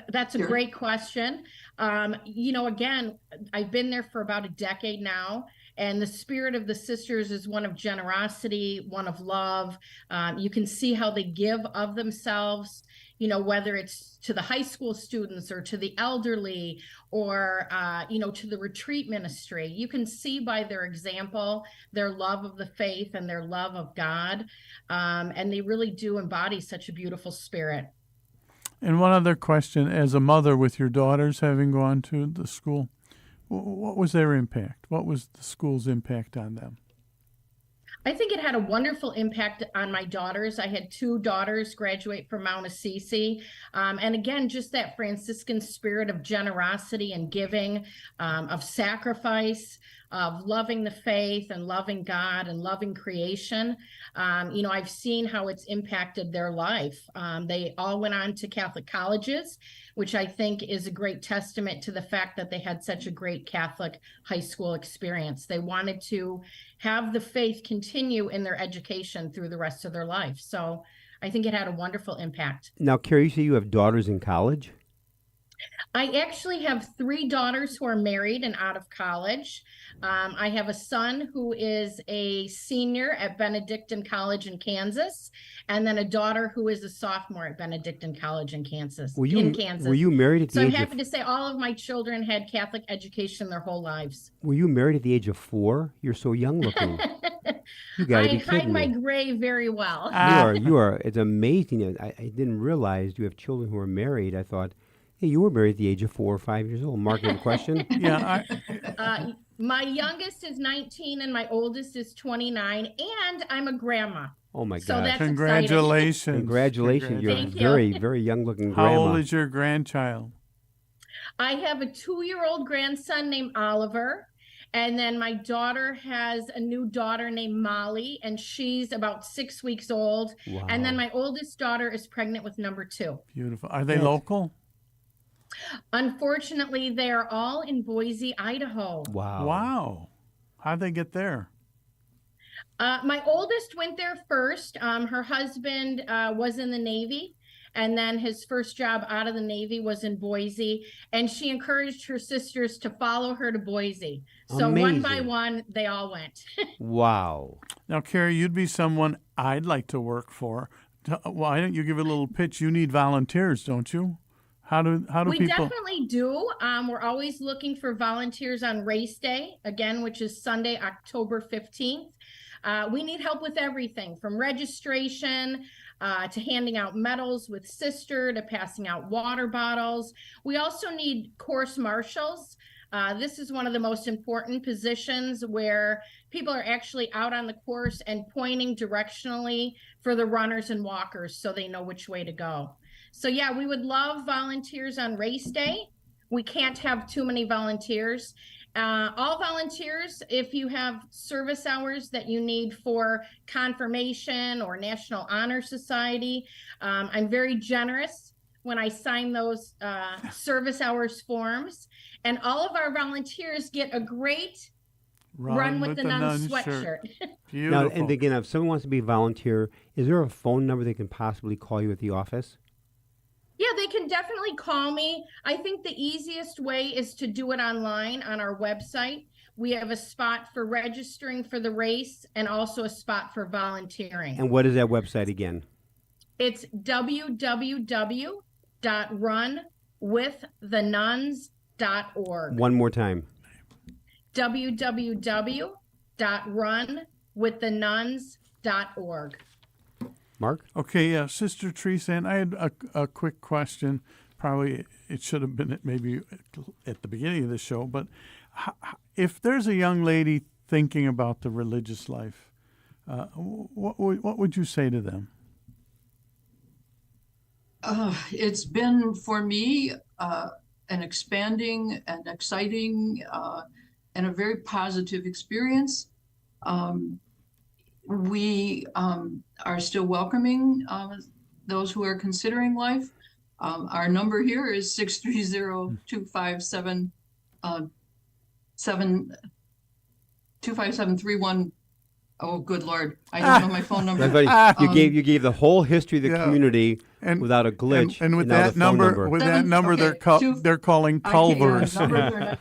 That's a great question. Again, I've been there for about a decade now, and the spirit of the sisters is one of generosity, one of love. You can see how they give of themselves, whether it's to the high school students or to the elderly or, to the retreat ministry. You can see by their example, their love of the faith and their love of God. And they really do embody such a beautiful spirit. And one other question, as a mother with your daughters having gone to the school, what was their impact? What was the school's impact on them? I think it had a wonderful impact on my daughters. I had 2 daughters graduate from Mount Assisi. And again, just that Franciscan spirit of generosity and giving, of sacrifice, of loving the faith and loving God and loving creation. I've seen how it's impacted their life. They all went on to Catholic colleges, which I think is a great testament to the fact that they had such a great Catholic high school experience. They wanted to have the faith continue in their education through the rest of their life. So I think it had a wonderful impact. Now, Carrie, you say you have daughters in college? I actually have 3 daughters who are married and out of college. I have a son who is a senior at Benedictine College in Kansas, and then a daughter who is a sophomore at Benedictine College in Kansas. Were you married at the So age I'm happy to say all of my children had Catholic education their whole lives. Were you married at the age of 4? You're so young looking. You gotta be I kidding hide my me. gray very well. You are. It's amazing. I didn't realize you have children who are married. I thought, hey, you were married at the age of 4 or 5 years old. Marking question. Yeah. My youngest is 19 and my oldest is 29, and I'm a grandma. Oh my So God! that's Congratulations! exciting. Congratulations! You're a Thank you. very, very young-looking grandma. How old is your grandchild? I have a 2-year-old grandson named Oliver, And then my daughter has a new daughter named Molly, and she's about 6 weeks old. Wow. And then my oldest daughter is pregnant with number 2. Beautiful. Are they local? Unfortunately, they are all in Boise, Idaho. Wow. Wow. How'd they get there? My oldest went there first. Her husband was in the Navy, and then his first job out of the Navy was in Boise, and she encouraged her sisters to follow her to Boise. So one by Amazing. one, they all went. Wow. Now, Carrie, you'd be someone I'd like to work for. Why don't you give a little pitch? You need volunteers, don't you? How do We people? definitely do. We're always looking for volunteers on race day, again, which is Sunday, October 15th. We need help with everything from registration to handing out medals with Sister to passing out water bottles. We also need course marshals. This is one of the most important positions where people are actually out on the course and pointing directionally for the runners and walkers so they know which way to go. So yeah, we would love volunteers on race day. We can't have too many volunteers. All volunteers, if you have service hours that you need for confirmation or National Honor Society, I'm very generous when I sign those service hours forms. And all of our volunteers get a great Run with the Nuns sweatshirt. Beautiful. Now, and again, if someone wants to be a volunteer, is there a phone number they can possibly call you at the office? Yeah, they can definitely call me. I think the easiest way is to do it online on our website. We have a spot for registering for the race and also a spot for volunteering. And what is that website again? It's www.runwiththenuns.org. One more time. www.runwiththenuns.org. Mark? Okay, yeah, Sister Teresa, and I had a quick question. Probably it should have been maybe at the beginning of the show, but if there's a young lady thinking about the religious life, what would you say to them? It's been, for me, an expanding and exciting and a very positive experience. We are still welcoming those who are considering life. Our number here is 630-257-257-31. Oh, good Lord. I don't know my phone number. You gave the whole history of the community without a glitch. And with that number, they're calling Culver's. Numbers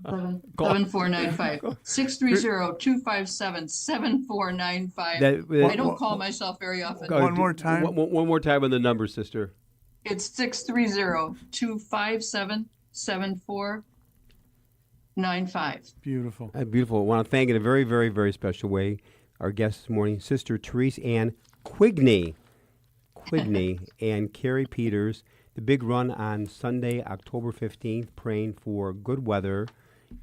are 7495 630-257-7495. I don't call myself very often. One more time. One more time on the number, sister. It's 630-257-7495. Beautiful. Beautiful. I want to thank in a very, very, very special way our guest this morning, Sister Teresa Ann Quigney and Carrie Peters. The big run on Sunday, October 15th, praying for good weather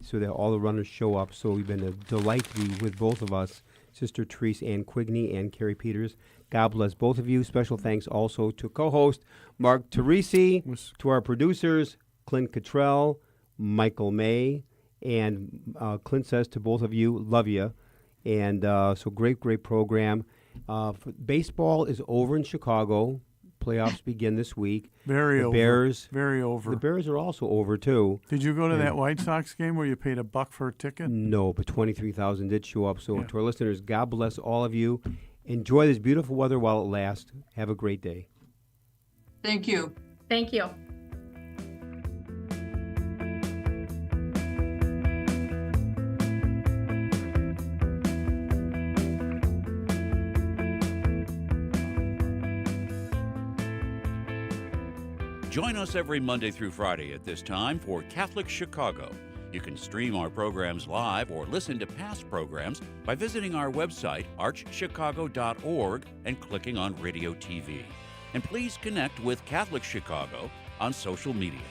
so that all the runners show up. So we've been a delight to be with both of us, Sister Teresa Ann Quigney and Carrie Peters. God bless both of you. Special thanks also to co-host Mark Teresi, to our producers, Clint Cottrell, Michael May, and Clint says to both of you, love you. And so great program. Baseball is over in Chicago. Playoffs begin this week. Very over. The Bears are also over too. Did you go to that White Sox game where you paid $1 for a ticket? No, but 23,000 did show up. So to our listeners, God bless all of you. Enjoy this beautiful weather while it lasts. Have a great day. Thank you. Thank you. Join us every Monday through Friday at this time for Catholic Chicago. You can stream our programs live or listen to past programs by visiting our website, archchicago.org, and clicking on Radio TV. And please connect with Catholic Chicago on social media.